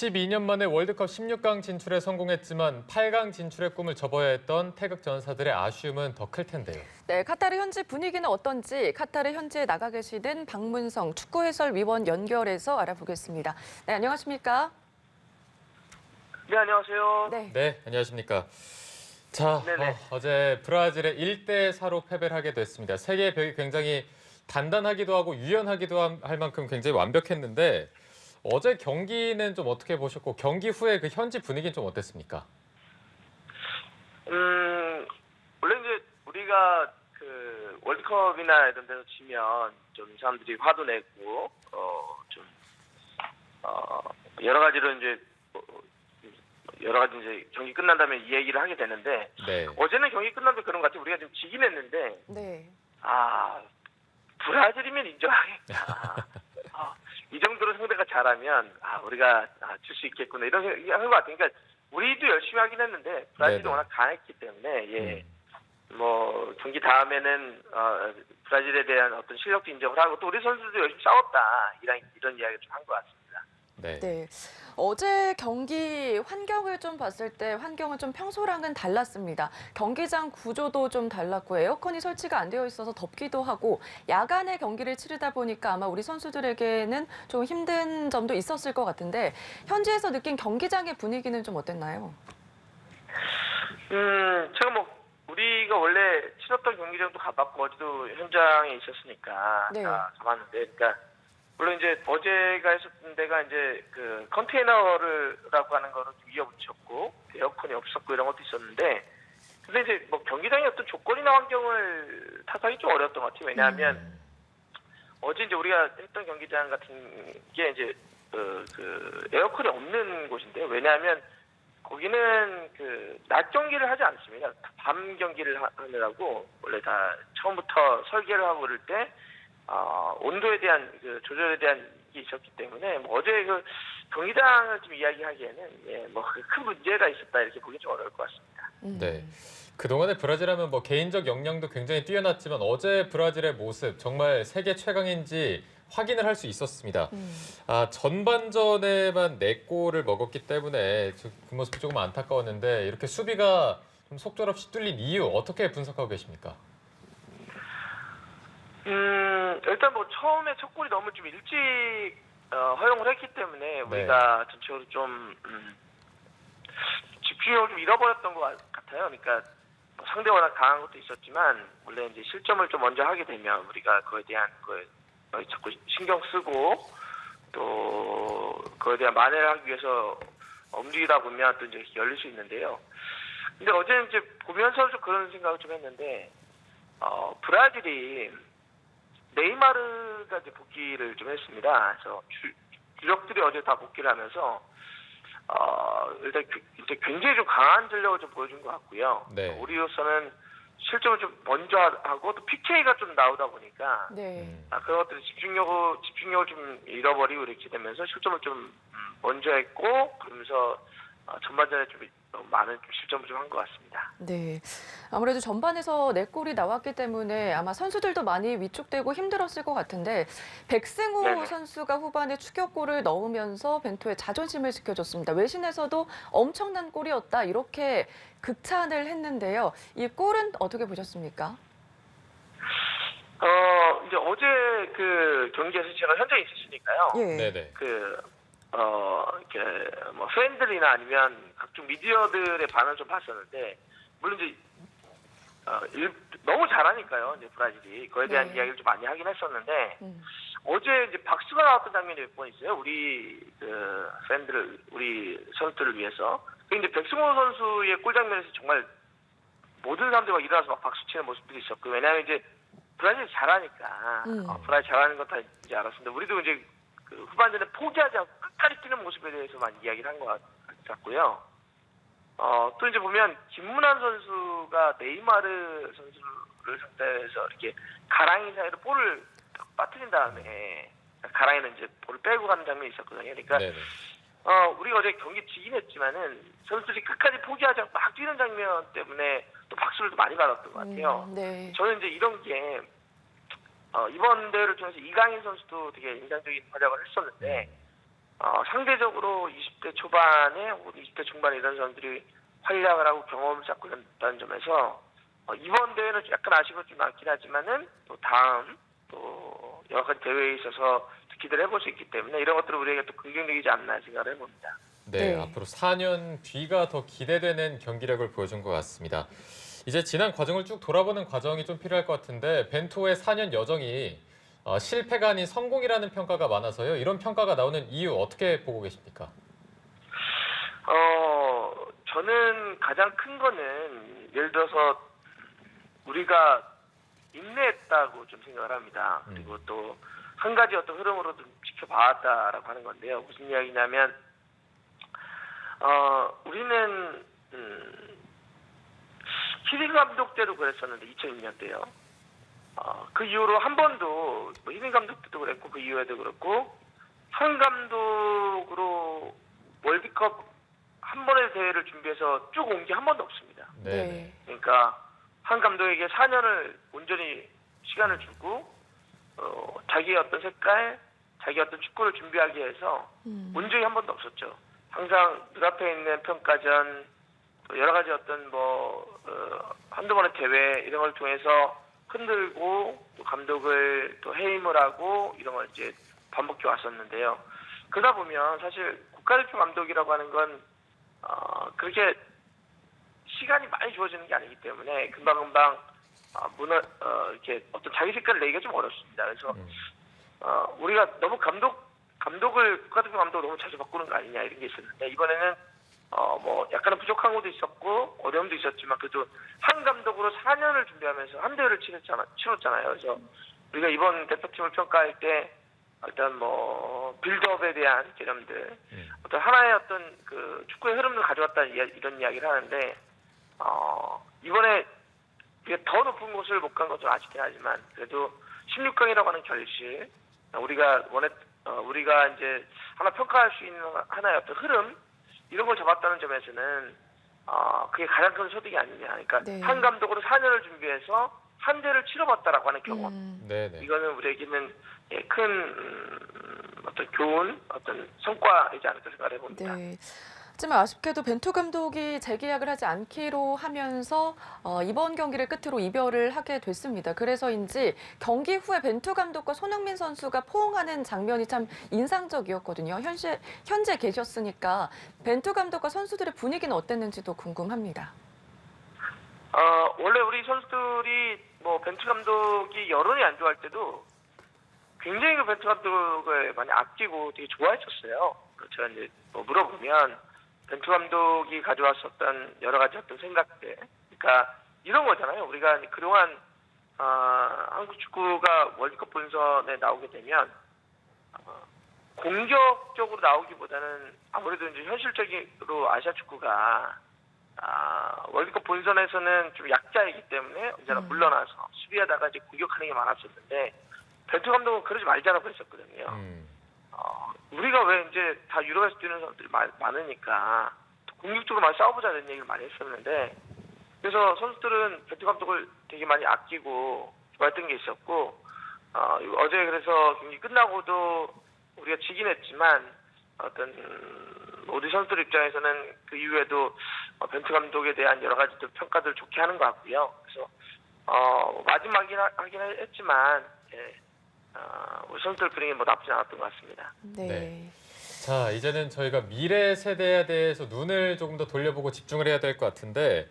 12년 만에 월드컵 16강 진출에 성공했지만 8강 진출의 꿈을 접어야 했던 태극 전사들의 아쉬움은 더 클 텐데요. 네, 카타르 현지 분위기는 어떤지 카타르 현지에 나가 계시는 박문성 축구 해설위원 연결해서 알아보겠습니다. 네, 안녕하십니까? 네, 안녕하세요. 네, 안녕하십니까. 자, 어제 브라질에 1대4로 패배를 하게 됐습니다. 세계의 벽이 굉장히 단단하기도 하고 유연하기도 할 만큼 굉장히 완벽했는데 어제 경기는 좀 어떻게 보셨고 경기 후에 그 현지 분위기는 좀 어땠습니까? 원래 이제 우리가 그 월드컵이나 이런 데서 지면 좀 사람들이 화도 내고 여러 가지로 이제 여러 가지 이제 경기 끝난 다음에 이 얘기를 하게 되는데 네. 어제는 경기 끝난 데 그런 것 같아요. 우리가 좀 지긴 했는데 네. 브라질이면 인정하겠다. 이 정도로 상대가 잘하면 우리가 질 수 있겠구나 이런 생각이 하는 것 같아요. 그러니까 우리도 열심히 하긴 했는데 브라질이 워낙 강했기 때문에 뭐 경기 다음에는 브라질에 대한 어떤 실력도 인정을 하고 또 우리 선수들도 열심히 싸웠다 이런 이야기를 좀 한 것 같습니다. 네. 어제 경기 환경을 좀 봤을 때 환경은 좀 평소랑은 달랐습니다. 경기장 구조도 좀 달랐고 에어컨이 설치가 안 되어 있어서 덥기도 하고 야간에 경기를 치르다 보니까 아마 우리 선수들에게는 좀 힘든 점도 있었을 것 같은데 현지에서 느낀 경기장의 분위기는 좀 어땠나요? 제가 뭐 우리가 원래 치렀던 경기장도 가봤고 어제도 현장에 있었으니까 네. 다 가봤는데 그러니까 물론 이제 어제가 했었던 데가 이제 그 컨테이너라고 하는 거를 좀 이어붙였고 에어컨이 없었고 이런 것도 있었는데 근데 이제 뭐 경기장의 어떤 조건이나 환경을 탓하기 좀 어려웠던 것 같아요. 왜냐하면 어제 이제 우리가 했던 경기장 같은 게 이제 그 에어컨이 없는 곳인데요. 왜냐하면 거기는 그 낮 경기를 하지 않습니다. 밤 경기를 하느라고 원래 다 처음부터 설계를 하고 그럴 때 온도에 대한 그 조절에 대한 게 있었기 때문에 뭐 어제 그 경기장을 좀 이야기하기에는 뭐 큰 문제가 있었다 이렇게 보기 좀 어려울 것 같습니다. 네. 그동안에 브라질하면 뭐 개인적 역량도 굉장히 뛰어났지만 어제 브라질의 모습 정말 세계 최강인지 확인을 할 수 있었습니다. 전반전에만 4골을 먹었기 때문에 그 모습이 조금 안타까웠는데 이렇게 수비가 좀 속절없이 뚫린 이유 어떻게 분석하고 계십니까? 일단 뭐 처음에 첫 골이 너무 좀 일찍 허용을 했기 때문에 우리가 전체적으로 좀 집중력을 좀 잃어버렸던 것 같아요. 그러니까 뭐 상대 워낙 강한 것도 있었지만 원래 이제 실점을 좀 먼저 하게 되면 우리가 그거에 대한 거에 자꾸 신경 쓰고 또 그거에 대한 만회를 하기 위해서 움직이다 보면 또 이제 열릴 수 있는데요. 근데 어제는 이제 보면서 좀 그런 생각을 좀 했는데 브라질이 네이마르가 이제 복귀를 좀 했습니다. 그래서 주력들이 어제 다 복귀를 하면서 일단 이제 굉장히 좀 강한 전력을 좀 보여준 것 같고요. 네. 우리로서는 실점을 좀 먼저 하고 또 PK가 좀 나오다 보니까 그런 것들이 집중력을 좀 잃어버리고 이렇게 되면서 실점을 좀 먼저 했고 그러면서 전반전에 좀 많은 실점을 좀 한 것 같습니다. 네. 아무래도 전반에서 4골이 나왔기 때문에 아마 선수들도 많이 위축되고 힘들었을 것 같은데 백승호 선수가 후반에 추격골을 넣으면서 벤투의 자존심을 지켜줬습니다. 외신에서도 엄청난 골이었다 이렇게 극찬을 했는데요. 이 골은 어떻게 보셨습니까? 이제 어제 그 경기에서 제가 현장에 있었으니까요. 네네. 이렇게 뭐 팬들이나 아니면 각종 미디어들의 반응을 좀 봤었는데 물론 이제 너무 잘하니까요. 이제 브라질이 그거에 대한 이야기를 좀 많이 하긴 했었는데 어제 이제 박수가 나왔던 장면이 몇 번 있어요. 우리 그 팬들을 우리 선수들을 위해서. 근데 백승호 선수의 골 장면에서 정말 모든 사람들이 막 일어나서 막 박수 치는 모습들이 있었고 왜냐하면 이제 브라질이 잘하니까 브라질 잘하는 건 다 이제 알았습니다. 우리도 이제 그 후반전에 포기하지 않고 끝까지 뛰는 모습에 대해서만 이야기를 한 것 같고요. 또 이제 보면 김문환 선수가 네이마르 선수를 상대해서 이렇게 가랑이 사이로 볼을 빠뜨린 다음에 가랑이는 이제 볼을 빼고 가는 장면이 있었거든요. 그러니까 우리가 어제 경기 지긴 했지만은 선수들이 끝까지 포기하지 않고 막 뛰는 장면 때문에 또 박수를 또 많이 받았던 것 같아요. 저는 이제 이런 게 이번 대회를 통해서 이강인 선수도 되게 인상적인 활약을 했었는데 상대적으로 20대 초반에 혹은 20대 중반에 이런 선수들이 활약을 하고 경험을 쌓고 있다는 점에서 이번 대회는 약간 아쉬움이 좀 많긴 하지만은 또 다음 또 여러 가지 대회에 있어서 기대를 해볼 수 있기 때문에 이런 것들은 우리에게 또 긍정적이지 않나 생각을 해봅니다. 네, 네. 앞으로 4년 뒤가 더 기대되는 경기력을 보여준 것 같습니다. 이제 지난 과정을 쭉 돌아보는 과정이 좀 필요할 것 같은데 벤투의 4년 여정이 실패가 아닌 성공이라는 평가가 많아서요. 이런 평가가 나오는 이유 어떻게 보고 계십니까? 저는 가장 큰 거는 예를 들어서 우리가 인내했다고 좀 생각을 합니다. 그리고 또 한 가지 어떤 흐름으로 좀 지켜봐왔다라고 하는 건데요. 무슨 이야기냐면 우리는 히딩 감독 때도 그랬었는데 2006년 때요. 그 이후로 한 번도 뭐 히딩 감독 때도 그랬고 그 이후에도 그렇고 한 감독으로 월드컵 한 번의 대회를 준비해서 쭉 온 게 한 번도 없습니다. 네. 그러니까 한 감독에게 4년을 온전히 시간을 주고 자기의 어떤 색깔, 자기의 어떤 축구를 준비하기 위해서 온 적이 한 번도 없었죠. 항상 눈앞에 있는 평가전, 또 여러 가지 어떤 한두 번의 대회 이런 걸 통해서 흔들고 또 감독을 또 해임을 하고 이런 걸 이제 반복해 왔었는데요. 그러다 보면 사실 국가대표 감독이라고 하는 건 그렇게 시간이 많이 주어지는 게 아니기 때문에 금방금방 이렇게 어떤 자기 색깔을 내기가 좀 어렵습니다. 그래서 우리가 너무 감독을 국가대표 감독을 너무 자주 바꾸는 거 아니냐 이런 게 있었는데 이번에는 뭐 약간은 부족한 것도 있었고 어려움도 있었지만 그래도 한 감독으로 4년을 준비하면서 한 대회를 치렀잖아요. 그래서 우리가 이번 대표팀을 평가할 때 일단 뭐 빌드업에 대한 개념들, 어떤 하나의 어떤 그 축구의 흐름을 가져왔다는 이런 이야기를 하는데 이번에 더 높은 곳을 못 간 것은 아쉽긴 하지만 그래도 16강이라고 하는 결실, 우리가 이제 하나 평가할 수 있는 하나의 어떤 흐름 이런 걸 잡았다는 점에서는 그게 가장 큰 소득이 아니냐. 그러니까 네. 한 감독으로 4년을 준비해서 한 대를 치러봤다라고 하는 경험. 네네. 이거는 우리에게는 큰 어떤 좋은 어떤 성과이지 않을까 생각을 해봅니다. 네. 하지만 아쉽게도 벤투 감독이 재계약을 하지 않기로 하면서 이번 경기를 끝으로 이별을 하게 됐습니다. 그래서인지 경기 후에 벤투 감독과 손흥민 선수가 포옹하는 장면이 참 인상적이었거든요. 현재 계셨으니까 벤투 감독과 선수들의 분위기는 어땠는지도 궁금합니다. 원래 우리 선수들이 뭐 벤투 감독이 여론이 안 좋아할 때도 굉장히 그 벤투 감독을 많이 아끼고 되게 좋아했었어요. 제가 이제 뭐 물어보면 벤투 감독이 가져왔었던 여러 가지 어떤 생각들, 그러니까 이런 거잖아요. 우리가 그동안 한국 축구가 월드컵 본선에 나오게 되면 공격적으로 나오기보다는 아무래도 이제 현실적으로 아시아 축구가 월드컵 본선에서는 좀 약자이기 때문에 언제나 물러나서 수비하다가 이제 공격하는 게 많았었는데 벤투 감독은 그러지 말자라고 했었거든요. 우리가 왜 이제 다 유럽에서 뛰는 사람들이 많으니까 공격적으로 많이 싸워보자는 얘기를 많이 했었는데 그래서 선수들은 벤투 감독을 되게 많이 아끼고 좋아했던 게 있었고 어제 그래서 경기 끝나고도 우리가 지긴 했지만 우리 선수들 입장에서는 그 이후에도 벤투 감독에 대한 여러 가지 평가들을 좋게 하는 것 같고요. 그래서 마지막이긴 하긴 했지만 우리 선수들 분위기 뭐 나쁘지 않았던 것 같습니다. 네. 자, 이제는 저희가 미래 세대에 대해서 눈을 조금 더 돌려보고 집중을 해야 될 것 같은데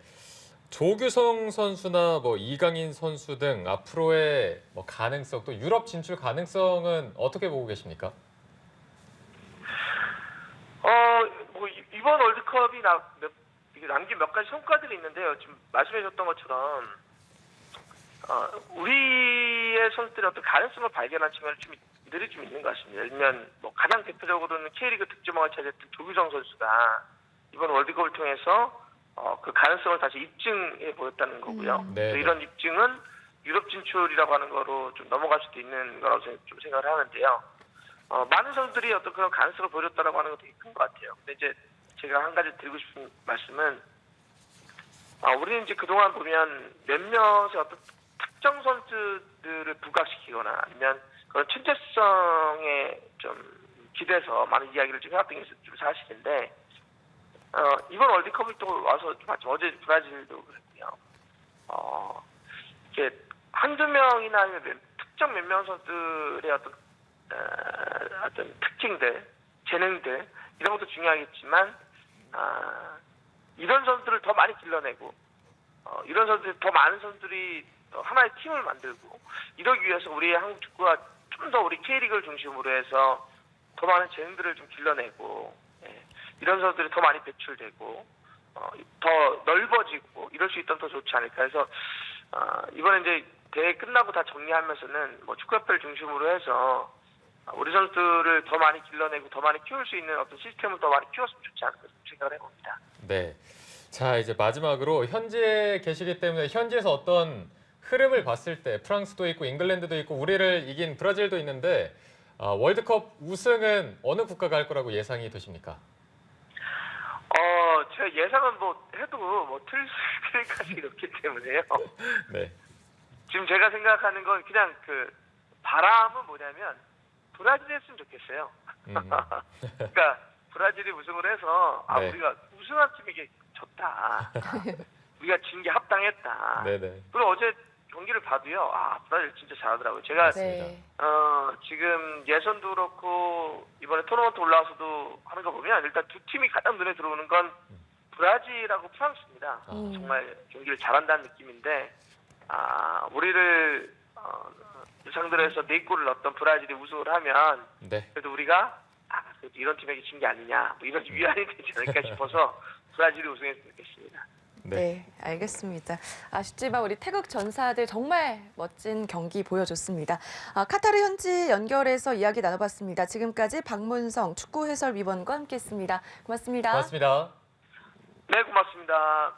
조규성 선수나 뭐 이강인 선수 등 앞으로의 뭐 가능성 또 유럽 진출 가능성은 어떻게 보고 계십니까? 뭐 이번 월드컵이 남긴 몇 가지 성과들이 있는데요. 지금 말씀해주셨던 것처럼 우리의 선수들의 어떤 가능성을 발견한 측면이 좀 있는 것 같습니다. 예를 들면 뭐 가장 대표적으로는 K리그 득점왕을 차지했던 조규성 선수가 이번 월드컵을 통해서 그 가능성을 다시 입증해 보였다는 거고요. 네. 이런 입증은 유럽 진출이라고 하는 거로 좀 넘어갈 수도 있는 거라고 좀 생각을 하는데요. 많은 선수들이 어떤 그런 가능성을 보여줬다라고 하는 것도 되게 큰 것 같아요. 근데 이제 제가 한 가지 드리고 싶은 말씀은 우리는 이제 그동안 보면 몇몇의 어떤 특정 선수들을 부각시키거나 아니면 그런 천재성에 좀 기대서 많은 이야기를 좀 해왔던 게 좀 사실인데 이번 월드컵을 또 와서 좀 봤지만 어제 브라질도 그랬고요. 이게 한두 명이나 아니면 특정 몇 명 선수들의 어떤 특징들, 재능들 이런 것도 중요하겠지만 이런 선수들을 더 많이 길러내고 이런 선수들 더 많은 선수들이 하나의 팀을 만들고 이러기 위해서 우리 한국 축구가 좀 더 우리 K리그를 중심으로 해서 더 많은 재능들을 좀 길러내고 이런 선수들이 더 많이 배출되고 더 넓어지고 이럴 수 있다면 더 좋지 않을까. 그래서 이번에 이제 대회 끝나고 다 정리하면서는 뭐 축구협회를 중심으로 해서 우리 선수들을 더 많이 길러내고 더 많이 키울 수 있는 어떤 시스템을 더 많이 키웠으면 좋지 않을까 생각을 해봅니다. 네. 자, 이제 마지막으로 현지에 계시기 때문에 현지에서 어떤 흐름을 봤을 때 프랑스도 있고 잉글랜드도 있고 우리를 이긴 브라질도 있는데 월드컵 우승은 어느 국가가 할 거라고 예상이 되십니까? 제가 예상은 뭐 해도 뭐 틀릴 가능성이 높기 때문에요. 네. 지금 제가 생각하는 건 그냥 그 바람은 뭐냐면 브라질이 했으면 좋겠어요. 그러니까 브라질이 우승을 해서 네. 우리가 우승한 팀에게 졌다. 우리가 진 게 합당했다. 네네. 그리고 어제 경기를 봐도요. 브라질 진짜 잘하더라고요. 제가 네. 지금 예선도 그렇고 이번에 토너먼트 올라와서도 하는 거 보면 일단 두 팀이 가장 눈에 들어오는 건 브라질하고 프랑스입니다. 정말 경기를 잘한다는 느낌인데 우리를 상대로 해서 4골을 넣었던 브라질이 우승을 하면 네. 그래도 우리가 그래도 이런 팀에게 진 게 아니냐 뭐 이런 위안이 되지 않을까 싶어서 브라질이 우승했으면 좋겠습니다. 네, 알겠습니다. 아쉽지만 우리 태극 전사들 정말 멋진 경기 보여줬습니다. 카타르 현지 연결해서 이야기 나눠봤습니다. 지금까지 박문성 축구 해설위원과 함께했습니다. 고맙습니다. 고맙습니다. 네, 고맙습니다.